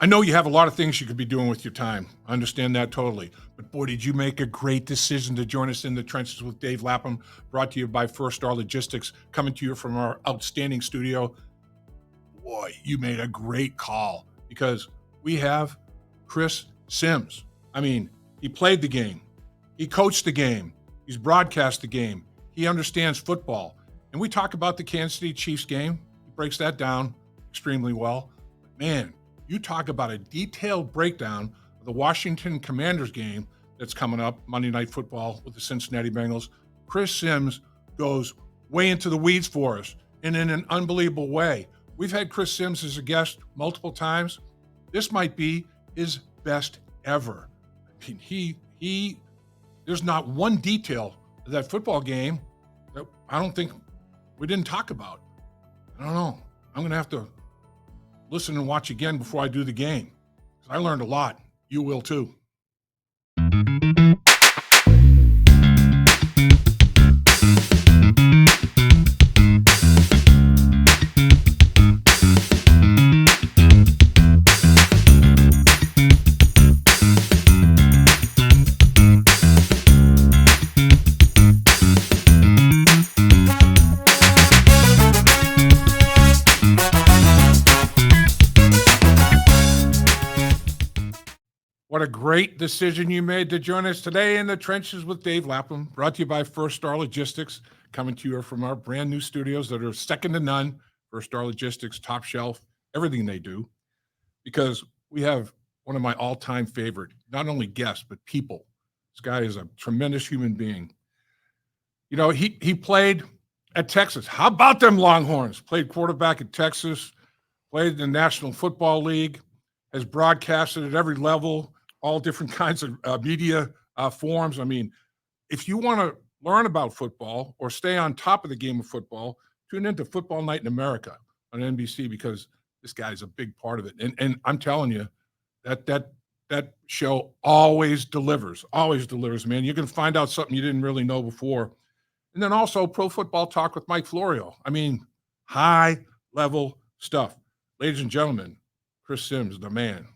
I know you have a lot of things you could be doing with your time. I understand that totally. But boy, did you make a great decision to join us in the trenches with Dave Lapham, brought to you by First Star Logistics, coming to you from our outstanding studio. Boy, you made a great call because we have Chris Sims. I mean, he played the game, he coached the game, he's broadcast the game, he understands football. And we talk about the Kansas City Chiefs game. He breaks that down extremely well. But man, you talk about a detailed breakdown of the Washington Commanders game that's coming up, Monday Night Football with the Cincinnati Bengals. Chris Sims goes way into the weeds for us and in an unbelievable way. We've had Chris Sims as a guest multiple times. This might be his best ever. I mean, there's not one detail of that football game that I don't think we didn't talk about. I don't know. I'm going to have to listen and watch again before I do the game. I learned a lot. You will too. What a great decision you made to join us today in the trenches with Dave Lapham, brought to you by First Star Logistics, coming to you from our brand new studios that are second to none. First Star Logistics, top shelf, everything they do, because we have one of my all-time favorite, not only guests, but people. This guy is a tremendous human being. You know, he played at Texas. How about them Longhorns? Played quarterback at Texas, played in the National Football League, has broadcasted at every level, all different kinds of media forms. I mean, if you want to learn about football or stay on top of the game of football, tune into Football Night in America on NBC, because this guy's a big part of it. And I'm telling you, that show always delivers, man. You're going to find out something you didn't really know before. And then also Pro Football Talk with Mike Florio. I mean, high-level stuff. Ladies and gentlemen, Chris Sims, the man.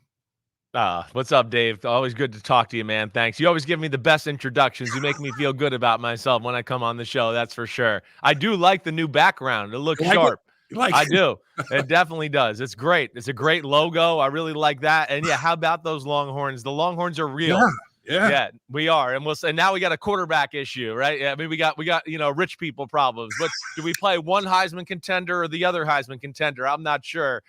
What's up, Dave? Always good to talk to you, man. Thanks. You always give me the best introductions. You make me feel good about myself when I come on the show, that's for sure. I do like the new background. It looks sharp. I do. It definitely does. It's great. It's a great logo. I really like that. And yeah, how about those Longhorns? The Longhorns are real. Yeah, we are. And now we got a quarterback issue, right? Yeah, I mean, we got, rich people problems. But do we play one Heisman contender or the other Heisman contender? I'm not sure,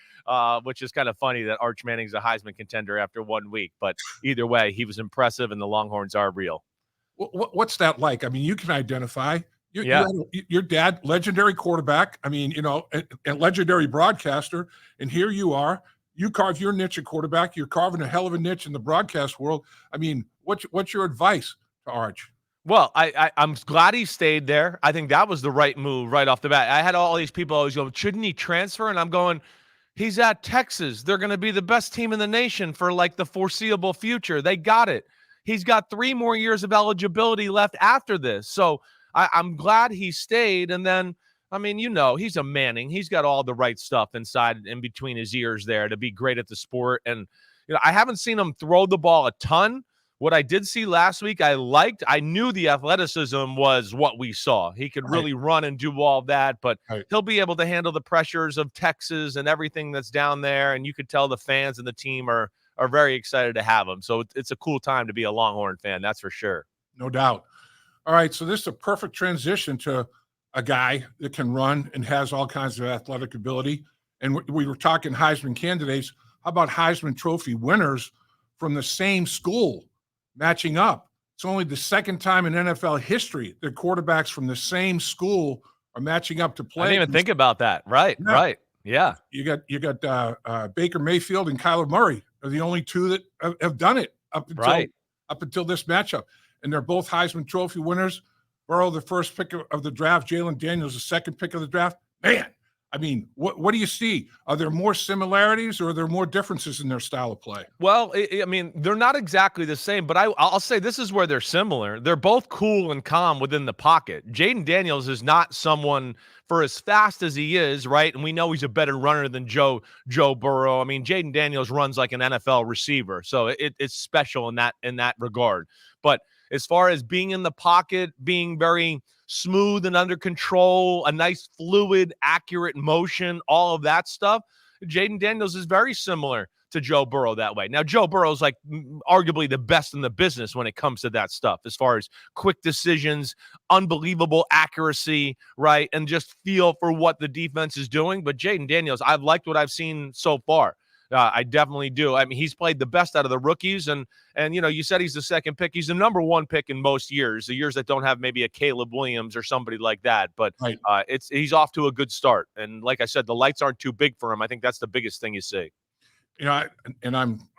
which is kind of funny that Arch Manning's a Heisman contender after 1 week. But either way, he was impressive, and the Longhorns are real. What's that like? I mean, you can identify. Your dad, legendary quarterback. I mean, a legendary broadcaster. And here you are. You carve your niche at quarterback. You're carving a hell of a niche in the broadcast world. I mean, what's your advice to Arch? Well, I'm glad he stayed there. I think that was the right move right off the bat. I had all these people always go, shouldn't he transfer? And I'm going, he's at Texas. They're going to be the best team in the nation for like the foreseeable future. They got it. He's got 3 more years of eligibility left after this. So I'm glad he stayed. And then, I mean, he's a Manning. He's got all the right stuff inside in between his ears there to be great at the sport. And, I haven't seen him throw the ball a ton. What I did see last week, I liked. I knew the athleticism was what we saw. He could really run and do all that, but he'll be able to handle the pressures of Texas and everything that's down there. And you could tell the fans and the team are very excited to have him. So it's a cool time to be a Longhorn fan. That's for sure. No doubt. All right. So this is a perfect transition to a guy that can run and has all kinds of athletic ability. And we were talking Heisman candidates. How about Heisman Trophy winners from the same school matching up? It's only the second time in NFL history that quarterbacks from the same school are matching up to play. I didn't even think about that. Right. Yeah. Right. Yeah. You got Baker Mayfield and Kyler Murray are the only two that have done it up until this matchup. And they're both Heisman Trophy winners. Burrow, the first pick of the draft. Jayden Daniels, the second pick of the draft. Man, I mean, what do you see? Are there more similarities or are there more differences in their style of play? Well, I mean, they're not exactly the same, but I'll say this is where they're similar. They're both cool and calm within the pocket. Jayden Daniels is not someone, for as fast as he is, right? And we know he's a better runner than Joe Burrow. I mean, Jayden Daniels runs like an NFL receiver, so it's special in that regard. But as far as being in the pocket, being very smooth and under control, a nice fluid, accurate motion, all of that stuff, Jayden Daniels is very similar to Joe Burrow that way. Now, Joe Burrow's like arguably the best in the business when it comes to that stuff, as far as quick decisions, unbelievable accuracy, right? And just feel for what the defense is doing. But Jayden Daniels, I've liked what I've seen so far. I definitely do. I mean, he's played the best out of the rookies, and you said he's the second pick. He's the number one pick in most years, the years that don't have maybe a Caleb Williams or somebody like that. But Right. He's off to a good start, and like I said, the lights aren't too big for him. I think that's the biggest thing you see. I'm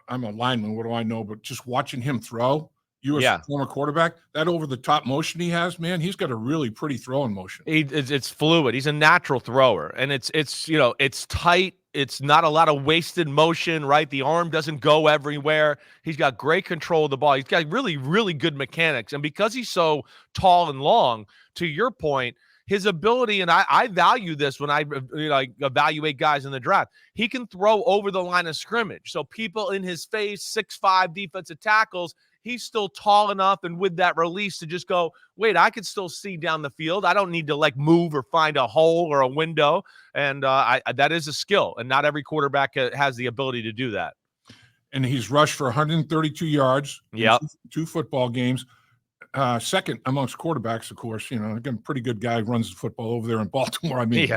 a lineman. What do I know? But just watching him throw, you as Yeah. a former quarterback, that over the top motion he has, man, he's got a really pretty throwing motion. It's fluid. He's a natural thrower, and it's tight. It's not a lot of wasted motion, right? The arm doesn't go everywhere. He's got great control of the ball. He's got really, really good mechanics, and because he's so tall and long, to your point, his ability, and I value this when I evaluate guys in the draft. He can throw over the line of scrimmage, so people in his face, 6'5" defensive tackles. He's still tall enough and with that release to just go, wait, I can still see down the field. I don't need to move or find a hole or a window. And that is a skill. And not every quarterback has the ability to do that. And he's rushed for 132 yards in two football games. Second amongst quarterbacks, of course. Again, pretty good guy, runs the football over there in Baltimore. I mean,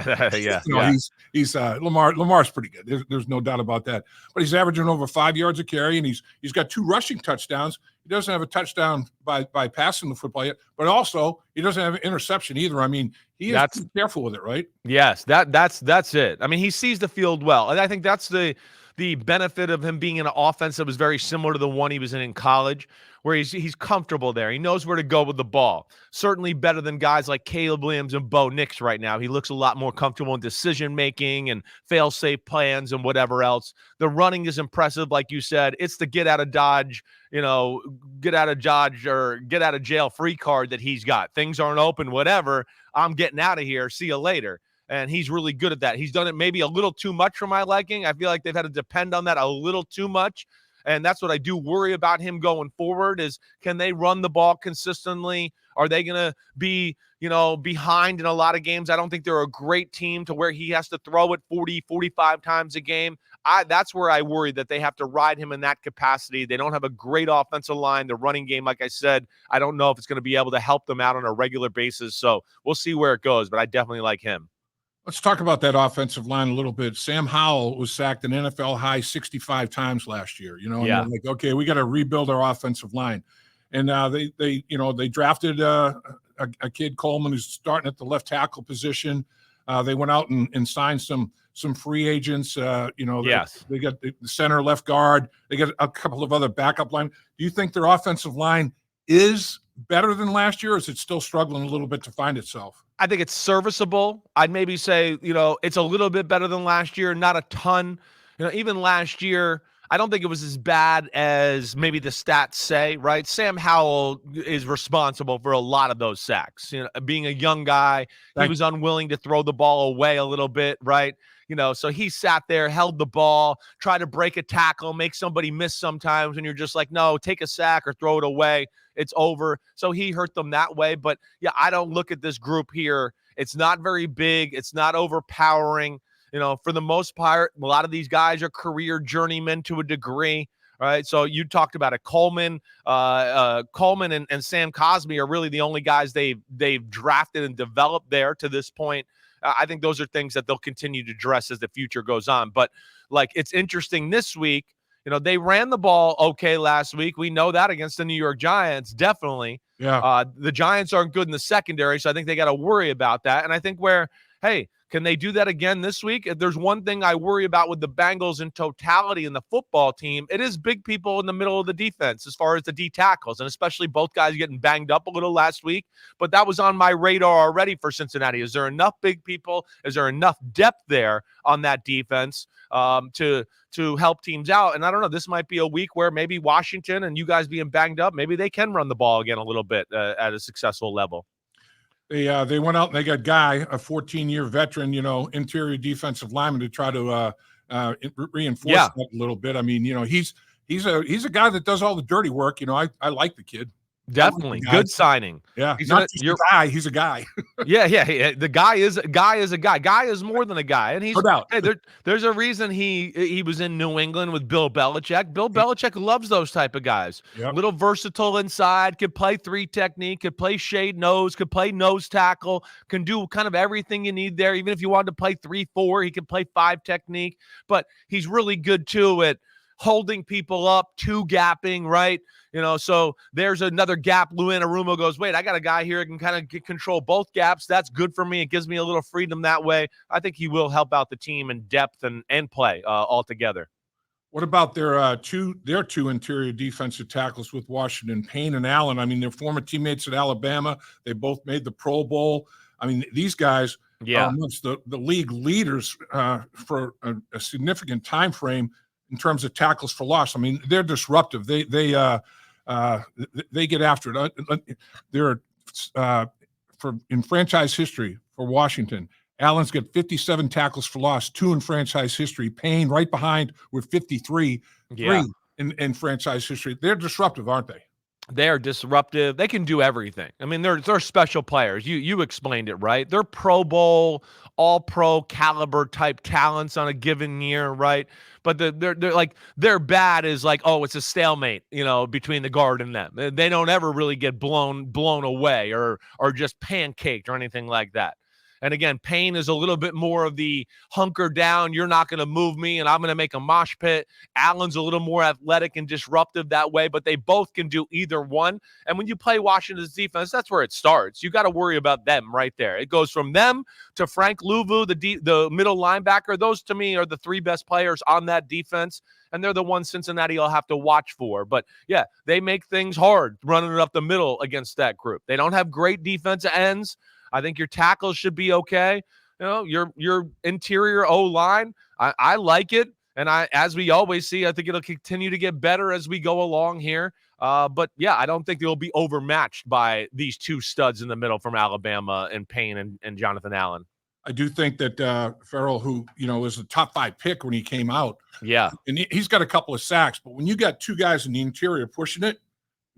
he's Lamar's pretty good. There's no doubt about that. But he's averaging over 5 yards a carry, and he's got 2 rushing touchdowns. He doesn't have a touchdown by passing the football yet, but also he doesn't have an interception either. I mean, he is careful with it, right? Yes, that's it. I mean, he sees the field well, and I think that's the benefit of him being in an offense that was very similar to the one he was in college, where he's comfortable there. He knows where to go with the ball. Certainly better than guys like Caleb Williams and Bo Nix right now. He looks a lot more comfortable in decision-making and fail-safe plans and whatever else. The running is impressive, like you said. It's the get out of Dodge or get out of jail free card that he's got. Things aren't open, whatever. I'm getting out of here. See you later. And he's really good at that. He's done it maybe a little too much for my liking. I feel like they've had to depend on that a little too much. And that's what I do worry about him going forward is, can they run the ball consistently? Are they going to be, behind in a lot of games? I don't think they're a great team to where he has to throw it 40, 45 times a game. That's where I worry that they have to ride him in that capacity. They don't have a great offensive line. The running game, like I said, I don't know if it's going to be able to help them out on a regular basis. So we'll see where it goes, but I definitely like him. Let's talk about that offensive line a little bit. Sam Howell was sacked an NFL high 65 times last year. And they're like, okay, we got to rebuild our offensive line. And now they drafted a kid, Coleman, who's starting at the left tackle position. They went out and signed some free agents. They got the center, left guard. They got a couple of other backup line. Do you think their offensive line is better than last year, or is it still struggling a little bit to find itself? I think it's serviceable. I'd maybe say, it's a little bit better than last year, not a ton. Even last year, I don't think it was as bad as maybe the stats say, right? Sam Howell is responsible for a lot of those sacks. Being a young guy, he was unwilling to throw the ball away a little bit, right? So he sat there, held the ball, tried to break a tackle, make somebody miss sometimes, and you're just like, no, take a sack or throw it away. It's over. So he hurt them that way. But yeah, I don't look at this group here. It's not very big. It's not overpowering. For the most part, a lot of these guys are career journeymen to a degree. All right. So you talked about it. Coleman and Sam Cosmi are really the only guys they've drafted and developed there to this point. I think those are things that they'll continue to address as the future goes on. But it's interesting this week. They ran the ball okay last week. We know that against the New York Giants, definitely. Yeah. The Giants aren't good in the secondary, so I think they got to worry about that. And I think where hey, can they do that again this week? If there's one thing I worry about with the Bengals in totality in the football team, it is big people in the middle of the defense as far as the D tackles, and especially both guys getting banged up a little last week. But that was on my radar already for Cincinnati. Is there enough big people? Is there enough depth there on that defense to help teams out? And I don't know, this might be a week where maybe Washington and you guys being banged up, maybe they can run the ball again a little bit at a successful level. They went out and they got Guy, a 14-year veteran, interior defensive lineman, to try to reinforce that a little bit. I mean, he's a guy that does all the dirty work. I like the kid. Definitely good signing. Yeah, he's not just a guy; he's a guy. Yeah. The guy is a guy. Guy is more than a guy, and he's no doubt. Hey, there's a reason he was in New England with Bill Belichick. Bill Belichick loves those type of guys. Yep. Little versatile inside, could play 3 technique, could play shade nose, could play nose tackle, can do kind of everything you need there. Even if you wanted to play 3-4, he can play 5 technique. But he's really good too at holding people up, 2-gapping, right? So there's another gap. Lou Anarumo goes, wait, I got a guy here that can kind of control both gaps. That's good for me. It gives me a little freedom that way. I think he will help out the team in depth and play altogether. What about their two interior defensive tackles with Washington, Payne and Allen? I mean, they're former teammates at Alabama. They both made the Pro Bowl. I mean, these guys are amongst the league leaders for a significant time frame in terms of tackles for loss. I mean, they're disruptive. They get after it. They're in franchise history for Washington, Allen's got 57 tackles for loss, 2 in franchise history. Payne right behind with 53, 3 in franchise history. They're disruptive, aren't they? They are disruptive. They can do everything. I mean, they're special players. You explained it right. They're Pro Bowl, all pro caliber type talents on a given year, right? But they're like their bad is like, oh, it's a stalemate, between the guard and them. They don't ever really get blown away or just pancaked or anything like that. And again, Payne is a little bit more of the hunker down. You're not going to move me, and I'm going to make a mosh pit. Allen's a little more athletic and disruptive that way, but they both can do either one. And when you play Washington's defense, that's where it starts. You got to worry about them right there. It goes from them to Frank Louvu, the middle linebacker. Those, to me, are the 3 best players on that defense, and they're the ones Cincinnati will have to watch for. But, yeah, they make things hard running it up the middle against that group. They don't have great defensive ends. I think your tackles should be okay. Your interior O-line, I like it. And as we always see, I think it'll continue to get better as we go along here. But, yeah, I don't think they'll be overmatched by these 2 studs in the middle from Alabama and Payne and Jonathan Allen. I do think that Farrell, who, was a top 5 pick when he came out. Yeah. And he's got a couple of sacks. But when you got 2 guys in the interior pushing it,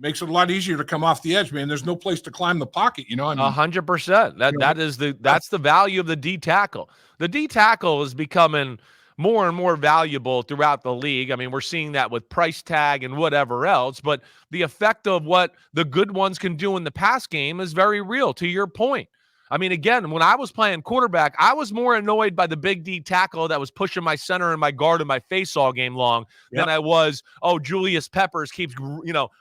makes it a lot easier to come off the edge, man. There's no place to climb the pocket, 100%. That's the value of the D tackle. The D tackle is becoming more and more valuable throughout the league. I mean, we're seeing that with price tag and whatever else, but the effect of what the good ones can do in the pass game is very real, to your point. I mean, again, when I was playing quarterback, I was more annoyed by the big D tackle that was pushing my center and my guard in my face all game long than I was, Julius Peppers keeps,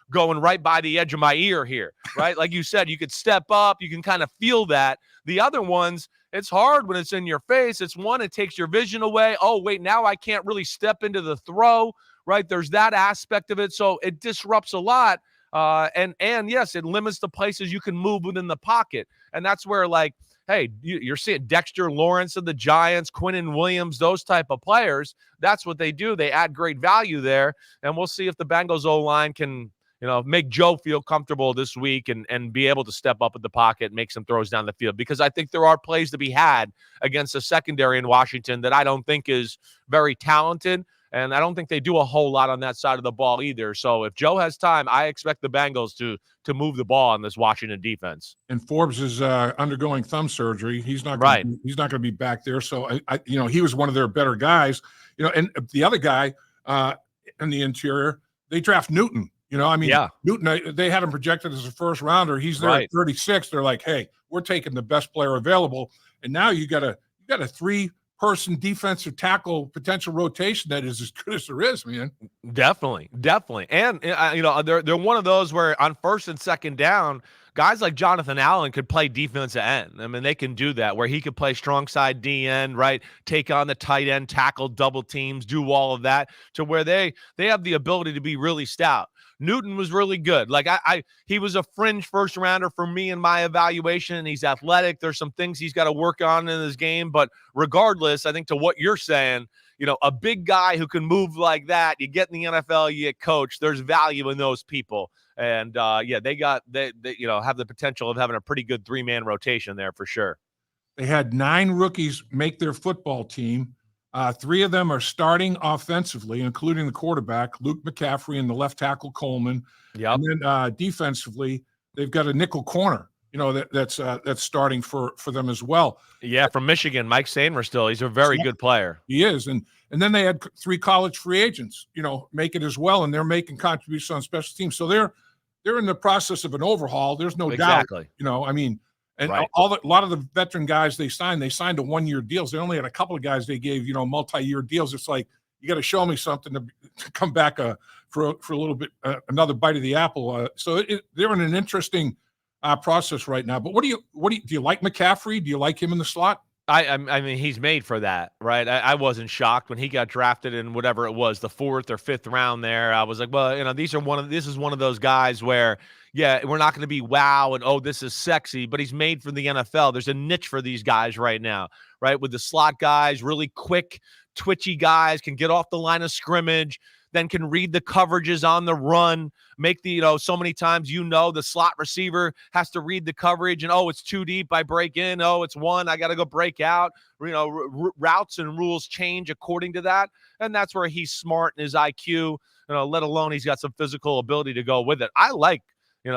going right by the edge of my ear here, right? Like you said, you could step up. You can kind of feel that. The other ones, it's hard when it's in your face. It's one, it takes your vision away. Oh, wait, now I can't really step into the throw, right? There's that aspect of it. So it disrupts a lot. And yes, it limits the places you can move within the pocket. And that's where, like, hey, you're seeing Dexter Lawrence of the Giants, Quinnen Williams, those type of players. That's what they do. They add great value there. And we'll see if the Bengals O-line can, make Joe feel comfortable this week and be able to step up in the pocket and make some throws down the field. Because I think there are plays to be had against a secondary in Washington that I don't think is very talented. And I don't think they do a whole lot on that side of the ball either. So if Joe has time, I expect the Bengals to move the ball on this Washington defense. And Forbes is undergoing thumb surgery. He's not gonna, he's not going to be back there. So I he was one of their better guys. And the other guy in the interior, they draft Newton. Newton, they had him projected as a first rounder. He's there at 36. They're like, hey, we're taking the best player available. And now you got a 3-person defensive tackle potential rotation that is as good as there is, man. Definitely. And they're one of those where on first and second down, guys like Jonathan Allen could play defensive end. I mean, they can do that where he could play strong side D end, right? Take on the tight end, tackle double teams, do all of that to where they have the ability to be really stout. Newton was really good. Like he was a fringe first rounder for me in my evaluation. He's athletic. There's some things he's got to work on in his game, but regardless, I think to what you're saying, a big guy who can move like that, you get in the NFL, you get coached. There's value in those people. And they have the potential of having a pretty good 3-man rotation there for sure. They had 9 rookies make their football team. 3 of them are starting offensively, including the quarterback, Luke McCaffrey, and the left tackle, Coleman. Yep. And then defensively, they've got a nickel corner, that's starting for them as well. Yeah, from Michigan, Mike Sainmer still. He's a very good player. He is. And then they had 3 college free agents, make it as well, and they're making contributions on special teams. So they're in the process of an overhaul. There's no doubt. And right. a lot of the veteran guys they signed a 1-year deals. They only had a couple of guys they gave, multi-year deals. It's like, you got to show me something to come back for a little bit, another bite of the apple. So they're in an interesting process right now. But do you like McCaffrey? Do you like him in the slot? I mean, he's made for that, right? I wasn't shocked when he got drafted in whatever it was, the 4th or 5th round there. I was like, well, this is one of those guys where, yeah, we're not going to be wow and, oh, this is sexy, but he's made for the NFL. There's a niche for these guys right now, right? With the slot guys, really quick, twitchy guys, can get off the line of scrimmage, then can read the coverages on the run, make so many times, the slot receiver has to read the coverage and, oh, it's too deep, I break in. Oh, it's 1, I got to go break out. Routes and rules change according to that. And that's where he's smart in his IQ, let alone he's got some physical ability to go with it. I like,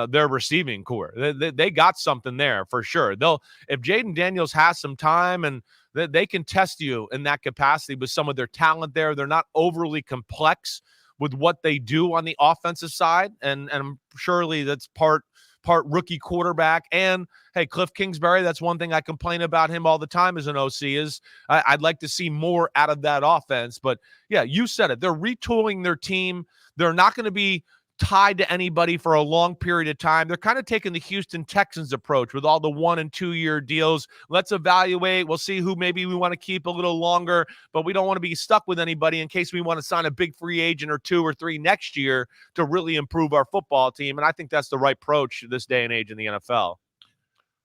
their receiving core. They got something there for sure. If Jayden Daniels has some time and they can test you in that capacity with some of their talent there. They're not overly complex with what they do on the offensive side. And surely that's part rookie quarterback. And hey, Cliff Kingsbury, that's one thing I complain about him all the time as an OC is I'd like to see more out of that offense. But yeah, you said it. They're retooling their team. They're not going to be tied to anybody for a long period of time. They're kind of taking the Houston Texans approach with all the 1- and 2-year deals. Let's evaluate. We'll see who maybe we want to keep a little longer, but we don't want to be stuck with anybody in case we want to sign a big free agent or 2 or 3 next year to really improve our football team. And I think that's the right approach this day and age in the NFL.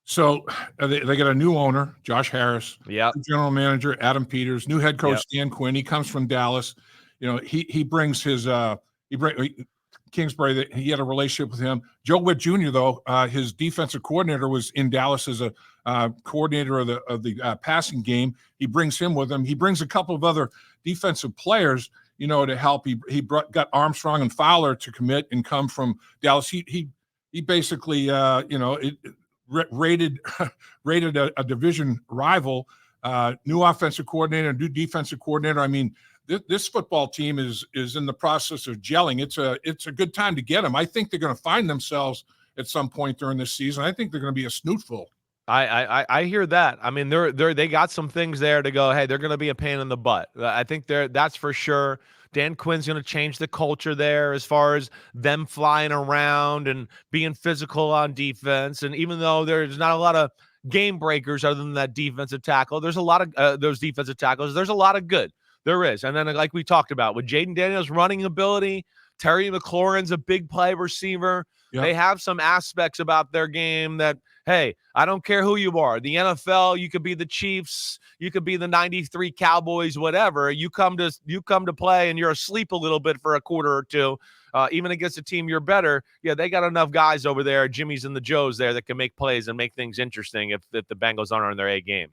So they got a new owner, Josh Harris. Yeah. General manager, Adam Peters. New head coach, Dan Quinn. He comes from Dallas. He brings his Kingsbury, he had a relationship with him. Joe Witt Jr., though, his defensive coordinator was in Dallas as a coordinator of the passing game. He brings him with him. He brings a couple of other defensive players, to help. He got Armstrong and Fowler to commit and come from Dallas. He basically, rated a division rival, new offensive coordinator, new defensive coordinator. I mean, this football team is in the process of gelling. It's a good time to get them. I think they're going to find themselves at some point during this season. I think they're going to be a snootful. I hear that. I mean, they got some things there to go, hey, they're going to be a pain in the butt. I think that's for sure. Dan Quinn's going to change the culture there as far as them flying around and being physical on defense. And even though there's not a lot of game breakers other than that defensive tackle, there's a lot of those defensive tackles. There's a lot of good. There is. And then like we talked about with Jayden Daniels' running ability, Terry McLaurin's a big play receiver. Yep. They have some aspects about their game that, hey, I don't care who you are. The NFL, you could be the Chiefs, you could be the 93 Cowboys, whatever. You come to play and you're asleep a little bit for a quarter or two, even against a team you're better. Yeah, they got enough guys over there, Jimmys and the Joes there, that can make plays and make things interesting if the Bengals aren't on their A game.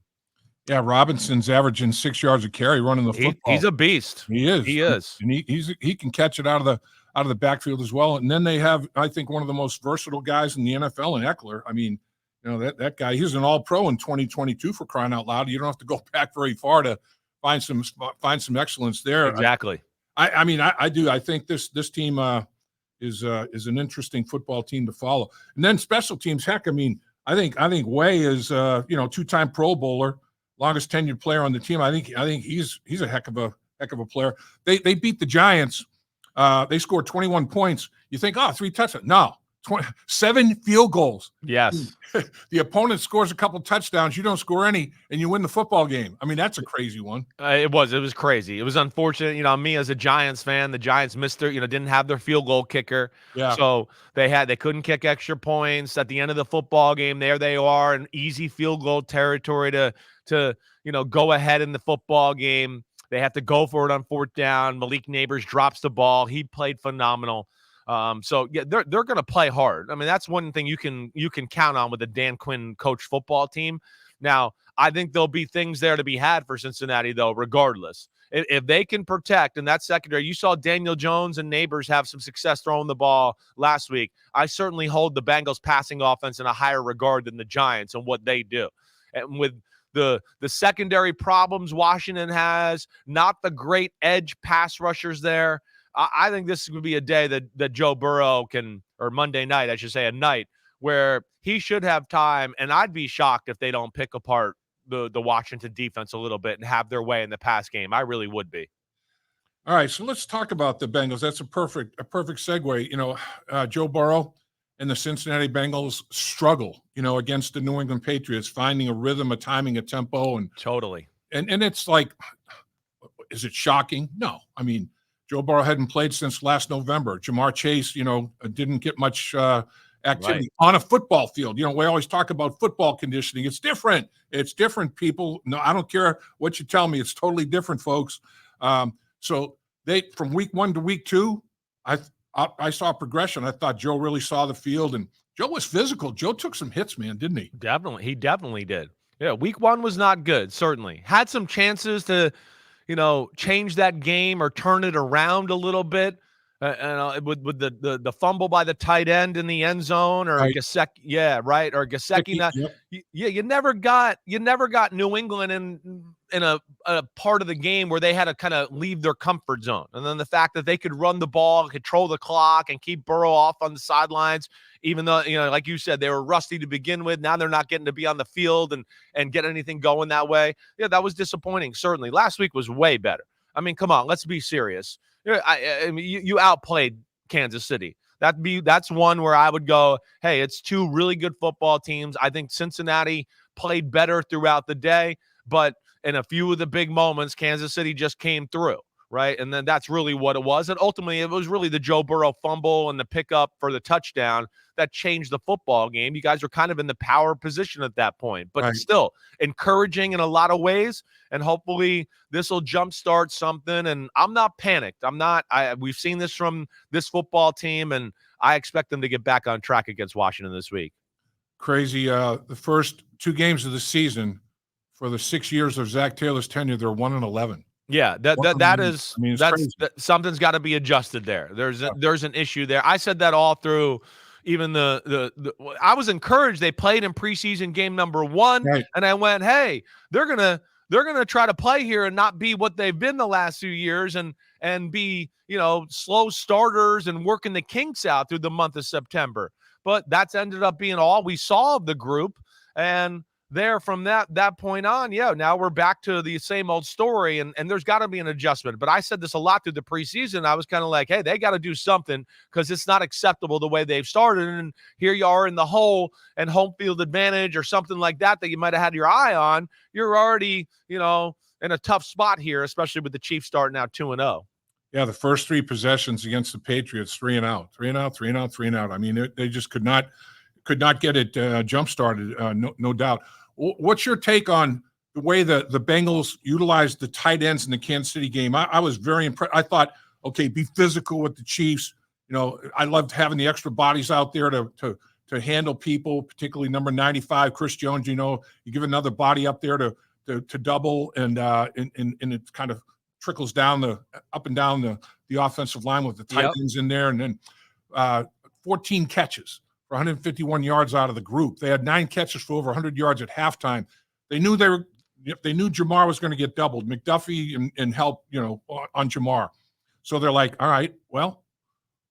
Yeah, Robinson's averaging 6 yards a carry running the football. He's a beast. He is. He is. And he can catch it out of the backfield as well. And then they have, I think, one of the most versatile guys in the NFL in Eckler. I mean, that guy, he's an all-pro in 2022 for crying out loud. You don't have to go back very far to find some excellence there. Exactly. I do. I think this team is an interesting football team to follow. And then special teams, heck, I mean, I think Way is 2-time Pro Bowler, longest tenured player on the team. I think he's a heck of a player. They beat the Giants. They scored 21 points. You think, 3 touchdowns. No, 7 field goals. Yes. The opponent scores a couple touchdowns, you don't score any, and you win the football game. I mean, that's a crazy one. It was crazy. It was unfortunate. Me as a Giants fan, the Giants missed their, didn't have their field goal kicker. Yeah. So they couldn't kick extra points at the end of the football game. There they are in easy field goal territory to go ahead in the football game. They have to go for it on 4th down. Malik Neighbors drops the ball. He played phenomenal. So yeah, they're going to play hard. I mean, that's one thing you can count on with the Dan Quinn coach football team. Now, I think there'll be things there to be had for Cincinnati, though, regardless. If they can protect in that secondary, you saw Daniel Jones and Neighbors have some success throwing the ball last week. I certainly hold the Bengals passing offense in a higher regard than the Giants and what they do. And with the secondary problems Washington has, not the great edge pass rushers there, I think this would be a day that Joe Burrow can, or Monday night, I should say, a night where he should have time. And I'd be shocked if they don't pick apart the Washington defense a little bit and have their way in the pass game. I really would be. All right, so let's talk about the Bengals. That's a perfect segue. Joe Burrow and the Cincinnati Bengals struggle, against the New England Patriots, finding a rhythm, a timing, a tempo, and totally. And it's like, is it shocking? No. I mean, Joe Burrow hadn't played since last November. Jamar Chase, didn't get much activity on a football field. We always talk about football conditioning. It's different. It's different, people. No, I don't care what you tell me. It's totally different, folks. So they, from week 1 to week 2, I saw progression. I thought Joe really saw the field, and Joe was physical. Joe took some hits, man, didn't he? Definitely. He definitely did. Yeah, week 1 was not good, certainly. Had some chances to, change that game or turn it around a little bit. With the fumble by the tight end in the end zone, or right. Gesicki, or Gesicki. Yep. You never got New England in a part of the game where they had to kind of leave their comfort zone. And then the fact that they could run the ball, control the clock, and keep Burrow off on the sidelines, even though, like you said, they were rusty to begin with. Now they're not getting to be on the field and get anything going that way. Yeah, that was disappointing, certainly. Last week was way better. I mean, come on, let's be serious. You outplayed Kansas City. That's one where I would go, hey, it's 2 really good football teams. I think Cincinnati played better throughout the day, but in a few of the big moments, Kansas City just came through, right? And then that's really what it was. And ultimately, it was really the Joe Burrow fumble and the pickup for the touchdown that changed the football game. You guys were kind of in the power position at that point, but still encouraging in a lot of ways. And hopefully this will jumpstart something. And I'm not panicked. We've seen this from this football team, and I expect them to get back on track against Washington this week. Crazy. The first 2 games of the season for the 6 years of Zach Taylor's tenure, they're 1-11. Yeah, something's got to be adjusted there. There's an issue there. I said that all through. Even I was encouraged. They played in preseason game number 1, and I went, hey, they're gonna try to play here and not be what they've been the last few years, and be slow starters and working the kinks out through the month of September. But that's ended up being all we saw of the group, and there from that point on, now we're back to the same old story, and there's got to be an adjustment. But I said this a lot through the preseason. I was kind of like, hey, they got to do something, because it's not acceptable the way they've started. And here you are in the hole and home field advantage or something like that you might have had your eye on. You're already, in a tough spot here, especially with the Chiefs starting out 2-0. Yeah, the first 3 possessions against the Patriots, 3 and out. I mean, they just could not get it jump-started, no doubt. What's your take on the way the Bengals utilized the tight ends in the Kansas City game? I was very impressed. I thought, okay, be physical with the Chiefs. I loved having the extra bodies out there to handle people, particularly number 95, Chris Jones. You give another body up there to double, and it kind of trickles down up and down the offensive line with the tight ends in there, and then 14 catches. 151 yards out of the group. They had 9 catches for over 100 yards at halftime. They knew Jamar was going to get doubled. McDuffie and help, on Jamar. So they're like, all right, well,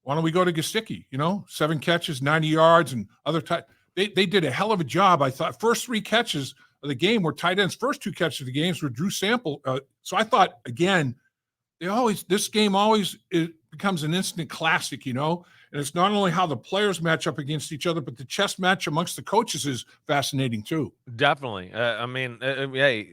why don't we go to Gesicki? 7 catches, 90 yards, and other tight. They did a hell of a job. I thought first 3 catches of the game were tight ends. First 2 catches of the games were Drew Sample. So I thought, again, this game always becomes an instant classic, you know? And it's not only how the players match up against each other, but the chess match amongst the coaches is fascinating too. Definitely. I mean, hey,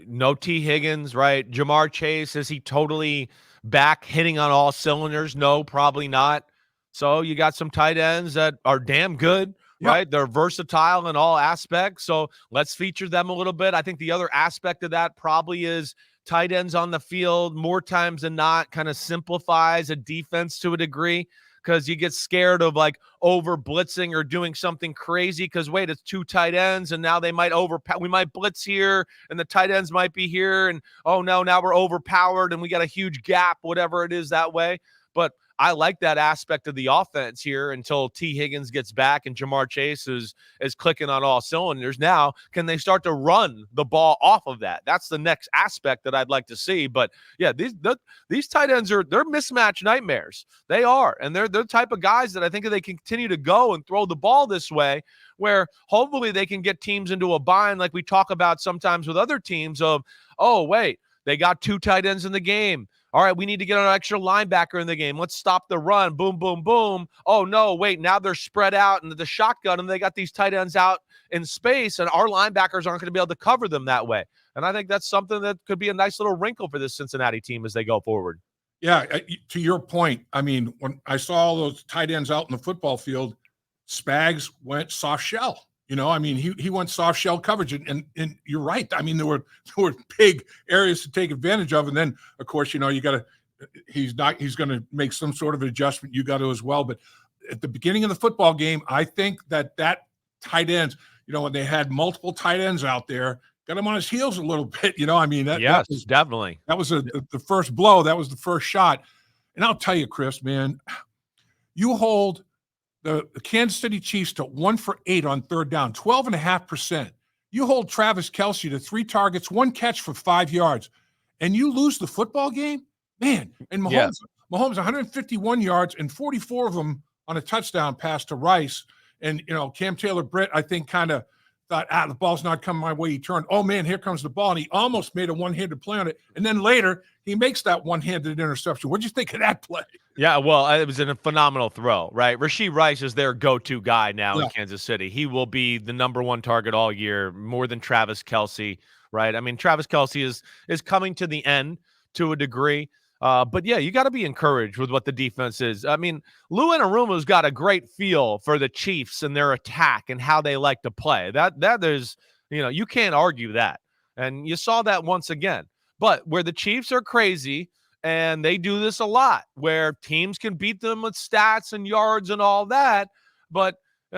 no T. Higgins, right? Jamar Chase, is he totally back hitting on all cylinders? No, probably not. So you got some tight ends that are damn good, Yep. right? They're versatile in all aspects. So let's feature them a little bit. I think the other aspect of that probably is tight ends on the field more times than not kind of simplifies a defense to a degree, because you get scared of like over blitzing or doing something crazy because wait, it's two tight ends and now they might we might blitz here and the tight ends might be here and oh no, now we're overpowered and we got a huge gap, whatever it is that way. But I like that aspect of the offense here until T. Higgins gets back and Jamar Chase is clicking on all cylinders. Now, can they start to run the ball off of that? That's the next aspect that I'd like to see. But yeah, these tight ends they're mismatch nightmares. They are, and they're the type of guys that I think if they continue to go and throw the ball this way, where hopefully they can get teams into a bind like we talk about sometimes with other teams of, oh wait, they got two tight ends in the game. All right, we need to get an extra linebacker in the game. Let's stop the run. Boom, boom, boom. Oh, no, wait, now they're spread out and the shotgun, and they got these tight ends out in space, and our linebackers aren't going to be able to cover them that way. And I think that's something that could be a nice little wrinkle for this Cincinnati team as they go forward. Yeah, to your point, I mean, when I saw all those tight ends out in the football field, Spags went soft shell. You know, I mean, he went soft shell coverage, and you're right. I mean, there were big areas to take advantage of, and then of course, you know, you got to. He's going to make some sort of adjustment. You got to as well. But at the beginning of the football game, I think that tight ends, you know, when they had multiple tight ends out there, got him on his heels a little bit. You know, I mean, that was definitely the first blow. That was the first shot. And I'll tell you, Chris, man, you hold the Kansas City Chiefs to 1 for 8 on third down, 12.5%. You hold Travis Kelce to 3 targets, 1 catch for 5 yards, and you lose the football game? Man, and Mahomes 151 yards and 44 of them on a touchdown pass to Rice. And, you know, Cam Taylor-Britt, I think, kind of thought, the ball's not coming my way. He turned, oh, man, here comes the ball. And he almost made a one-handed play on it. And then later, he makes that one-handed interception. What'd you think of that play? Yeah, well, it was a phenomenal throw, right? Rashee Rice is their go-to guy now in Kansas City. He will be the number one target all year, more than Travis Kelce, right? I mean, Travis Kelce is coming to the end to a degree. But yeah, you got to be encouraged with what the defense is. I mean, Lou Anarumo's got a great feel for the Chiefs and their attack and how they like to play. That is, you know, you can't argue that. And you saw that once again. But where the Chiefs are crazy, and they do this a lot, where teams can beat them with stats and yards and all that, but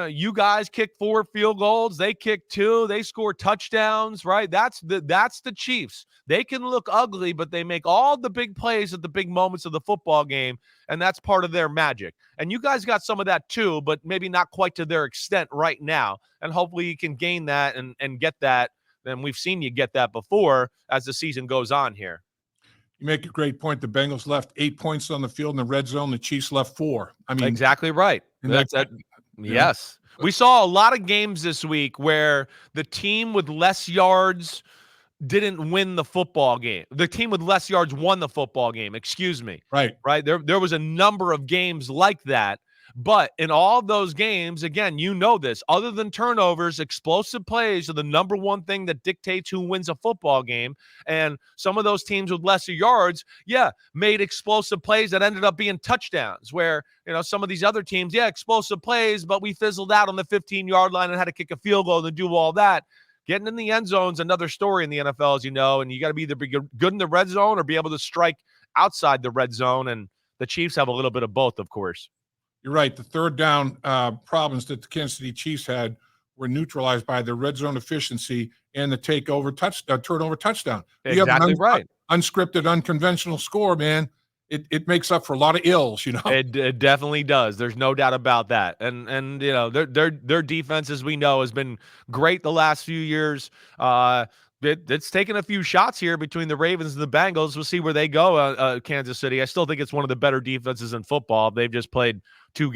you guys kick 4 field goals, they kick 2, they score touchdowns, right? That's the Chiefs. They can look ugly, but they make all the big plays at the big moments of the football game, and that's part of their magic. And you guys got some of that too, but maybe not quite to their extent right now. And hopefully you can gain that and get that. And we've seen you get that before as the season goes on here. You make a great point. The Bengals left 8 points on the field in the red zone. The Chiefs left 4. I mean, exactly right. Yes. We saw a lot of games this week where the team with less yards didn't win the football game. The team with less yards won the football game. Excuse me. Right. There was a number of games like that. But in all those games, again, you know this, other than turnovers, explosive plays are the number one thing that dictates who wins a football game. And some of those teams with lesser yards, made explosive plays that ended up being touchdowns, where, you know, some of these other teams, explosive plays, but we fizzled out on the 15-yard line and had to kick a field goal and do all that. Getting in the end zone is another story in the NFL, as you know, and you got to be either be good in the red zone or be able to strike outside the red zone. And the Chiefs have a little bit of both, of course. You're right. The third down problems that the Kansas City Chiefs had were neutralized by the red zone efficiency and the turnover touchdown. Exactly right. Unscripted, unconventional score, man. It makes up for a lot of ills, you know. It definitely does. There's no doubt about that. And you know, their defense, as we know, has been great the last few years. It's taken a few shots here between the Ravens and the Bengals. We'll see where they go. Kansas City. I still think it's one of the better defenses in football. They've just played two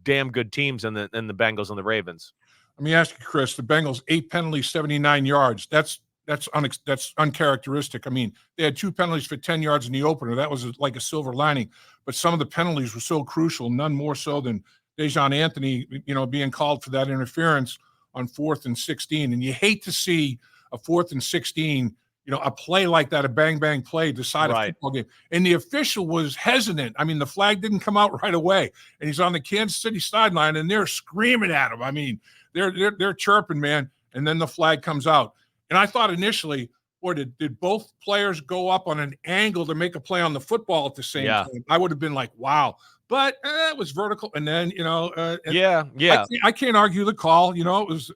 damn good teams in the Bengals and the Ravens. Let me ask you, Chris. The Bengals 8 penalties, 79 yards. That's that's uncharacteristic. I mean, they had 2 penalties for 10 yards in the opener. That was like a silver lining. But some of the penalties were so crucial, none more so than Dejon Anthony, being called for that interference on 4th and 16. And you hate to see a 4th and 16, a play like that, a bang play, decide a football game. And the official was hesitant. I mean, the flag didn't come out right away, and he's on the Kansas City sideline, and they're screaming at him. I mean, they're chirping, man. And then the flag comes out. And I thought initially, boy, did both players go up on an angle to make a play on the football at the same time? I would have been like, wow. But it was vertical. And then, I can't argue the call. It was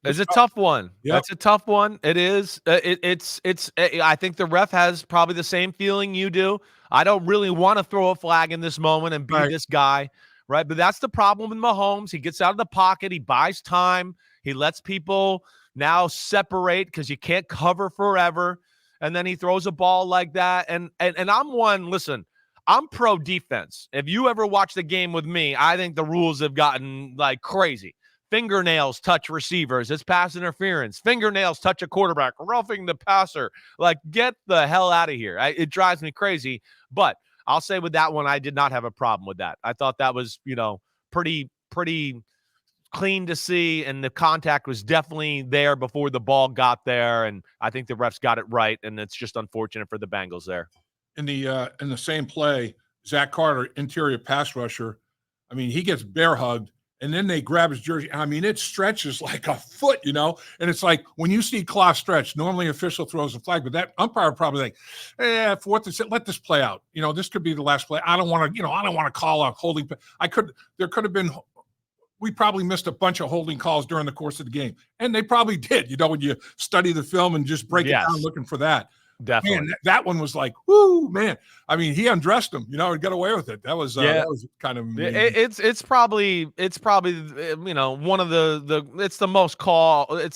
it's a tough one. Yep. That's a tough one. It is. I think the ref has probably the same feeling you do. I don't really want to throw a flag in this moment and be this guy, right? But that's the problem with Mahomes. He gets out of the pocket. He buys time. He lets people now separate because you can't cover forever. And then he throws a ball like that. And I'm one, listen, I'm pro defense. If you ever watch the game with me, I think the rules have gotten like crazy. Fingernails touch receivers. It's pass interference. Fingernails touch a quarterback. Roughing the passer. Like, get the hell out of here. It drives me crazy. But I'll say with that one, I did not have a problem with that. I thought that was, pretty clean to see, and the contact was definitely there before the ball got there, and I think the refs got it right, and it's just unfortunate for the Bengals there. In the same play, Zach Carter, interior pass rusher, I mean, he gets bear hugged, and then they grab his jersey. I mean, it stretches like a foot, and it's like when you see claw stretch, normally official throws a flag, but that umpire probably like, 4th and 6, let this play out. This could be the last play. I don't want to call a holding. There could have been. We probably missed a bunch of holding calls during the course of the game. And they probably did, when you study the film and just break it down looking for that. Definitely. Man, that one was like, whoo, man. I mean, he undressed him, and got away with it. That was kind of amazing. It's probably one of it's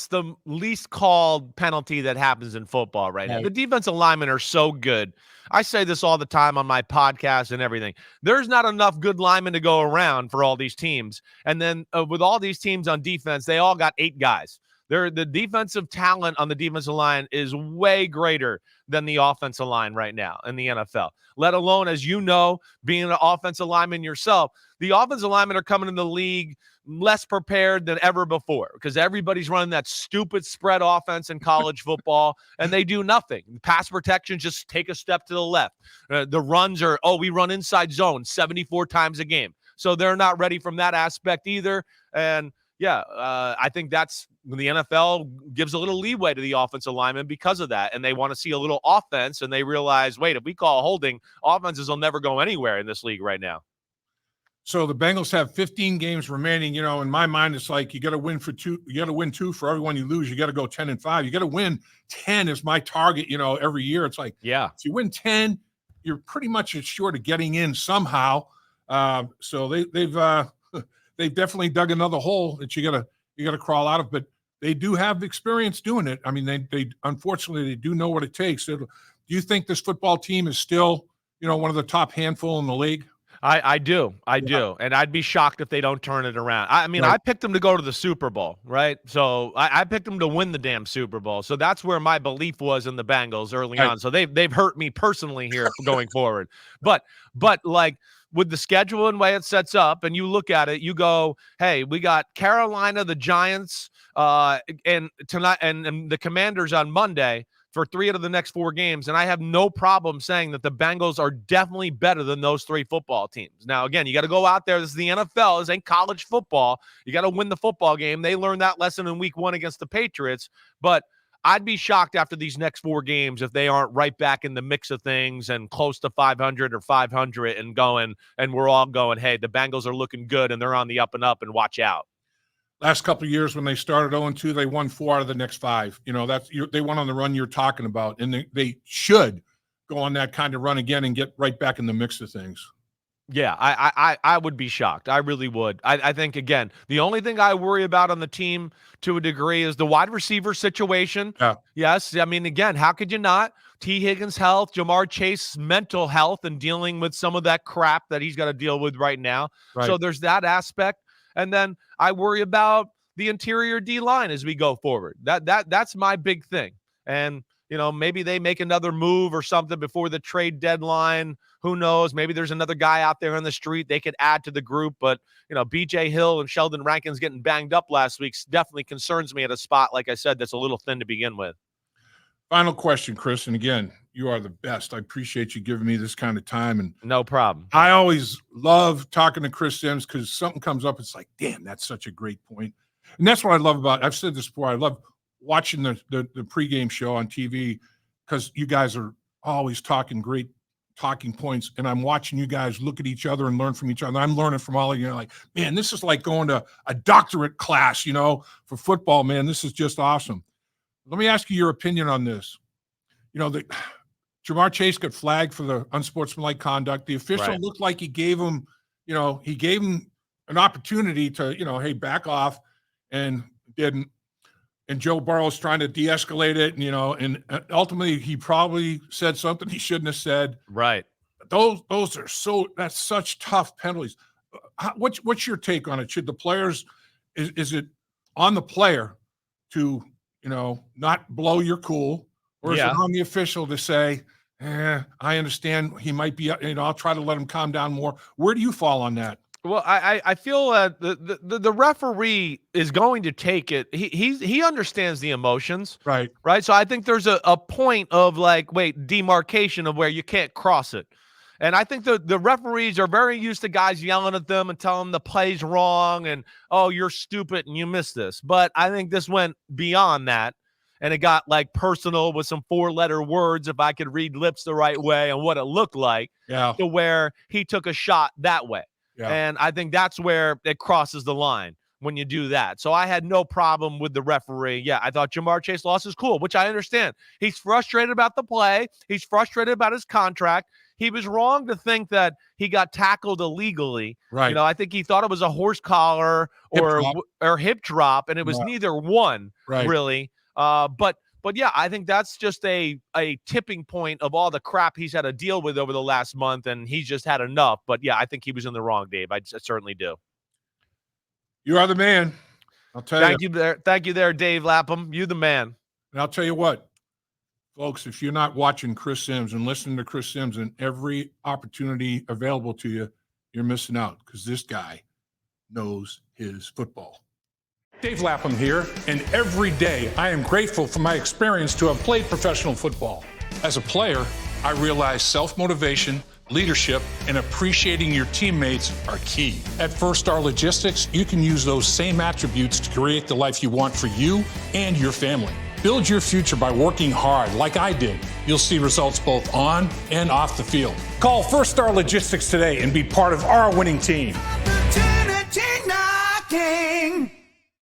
the least called penalty that happens in football right now. The defensive linemen are so good. I say this all the time on my podcast and everything. There's not enough good linemen to go around for all these teams. And then with all these teams on defense, they all got 8 guys. The defensive talent on the defensive line is way greater than the offensive line right now in the NFL, let alone, as you know, being an offensive lineman yourself. The offensive linemen are coming in the league less prepared than ever before because everybody's running that stupid spread offense in college football, and they do nothing. Pass protection, just take a step to the left. The runs are, we run inside zone 74 times a game. So they're not ready from that aspect either. And I think that's when the NFL gives a little leeway to the offensive lineman because of that. And they want to see a little offense, and they realize, wait, if we call holding, offenses will never go anywhere in this league right now. So the Bengals have 15 games remaining. In my mind, it's like you got to win 2. You got to win 2 for every one you lose. You got to go 10-5. You got to win 10 is my target. Every year it's like, if you win 10, you're pretty much assured of getting in somehow. So they've definitely dug another hole that you got to crawl out of. But they do have experience doing it. I mean, they unfortunately they do know what it takes. Do you think this football team is still one of the top handful in the league? I do. And I'd be shocked if they don't turn it around. I mean, I picked them to go to the Super Bowl, right? So I picked them to win the damn Super Bowl. So that's where my belief was in the Bengals early on. So they've hurt me personally here going forward. But like with the schedule and way it sets up, and you look at it, you go, hey, we got Carolina, the Giants, and tonight, and the Commanders on Monday for 3 out of the next 4 games. And I have no problem saying that the Bengals are definitely better than those 3 football teams. Now, again, you got to go out there. This is the NFL. This ain't college football. You got to win the football game. They learned that lesson in week 1 against the Patriots. But I'd be shocked after these next 4 games if they aren't right back in the mix of things and close to 500 or 500 and going, and we're all going, hey, the Bengals are looking good and they're on the up and up, and watch out. Last couple of years when they started 0-2, they won 4 out of the next 5. They went on the run you're talking about, and they should go on that kind of run again and get right back in the mix of things. Yeah, I would be shocked. I really would. I think, again, the only thing I worry about on the team to a degree is the wide receiver situation. Yeah. Yes, I mean, again, how could you not? T. Higgins' health, Jamar Chase's mental health, and dealing with some of that crap that he's got to deal with right now. Right. So there's that aspect. And then I worry about the interior D-line as we go forward. That's my big thing. And, maybe they make another move or something before the trade deadline. Who knows? Maybe there's another guy out there on the street they could add to the group. But, BJ Hill and Sheldon Rankins getting banged up last week definitely concerns me at a spot, like I said, that's a little thin to begin with. Final question, Chris. And again, you are the best. I appreciate you giving me this kind of time. And no problem. I always love talking to Chris Sims because something comes up. It's like, damn, that's such a great point. And that's what I love about, I've said this before, I love watching the pregame show on TV because you guys are always talking great talking points. And I'm watching you guys look at each other and learn from each other. I'm learning from all of you. Like, man, this is like going to a doctorate class, for football, man. This is just awesome. Let me ask you your opinion on this. Jamar Chase got flagged for the unsportsmanlike conduct. The official looked like he gave him an opportunity to, hey, back off, and didn't. And Joe Burrow's trying to de-escalate it, and ultimately he probably said something he shouldn't have said. Right. Those are that's such tough penalties. What's your take on it? Should the players, is it on the player to, not blow your cool, or is it on the official to say, I understand he might be, I'll try to let him calm down more. Where do you fall on that? Well, I feel the referee is going to take it. He understands the emotions, right? So I think there's a point of demarcation of where you can't cross it. And I think the referees are very used to guys yelling at them and telling them the play's wrong and, oh, you're stupid and you missed this. But I think this went beyond that, and it got personal with some 4-letter words, if I could read lips the right way, and what it looked like, to where he took a shot that way. Yeah. And I think that's where it crosses the line when you do that. So I had no problem with the referee. Yeah, I thought Jamar Chase lost his cool, which I understand. He's frustrated about the play. He's frustrated about his contract. He was wrong to think that he got tackled illegally. Right. I think he thought it was a horse collar or hip drop, and it was neither one, really. But yeah, I think that's just a tipping point of all the crap he's had to deal with over the last month, and he's just had enough. But yeah, I think he was in the wrong, Dave. I certainly do. You are the man. I'll tell you. Thank you there, Dave Lapham. You the man. And I'll tell you what, folks, if you're not watching Chris Sims and listening to Chris Sims and every opportunity available to you, you're missing out, because this guy knows his football. Dave Lapham here, and every day I am grateful for my experience to have played professional football. As a player, I realized self-motivation, leadership, and appreciating your teammates are key. At First Star Logistics, you can use those same attributes to create the life you want for you and your family. Build your future by working hard like I did. You'll see results both on and off the field. Call First Star Logistics today and be part of our winning team. Opportunity knocking.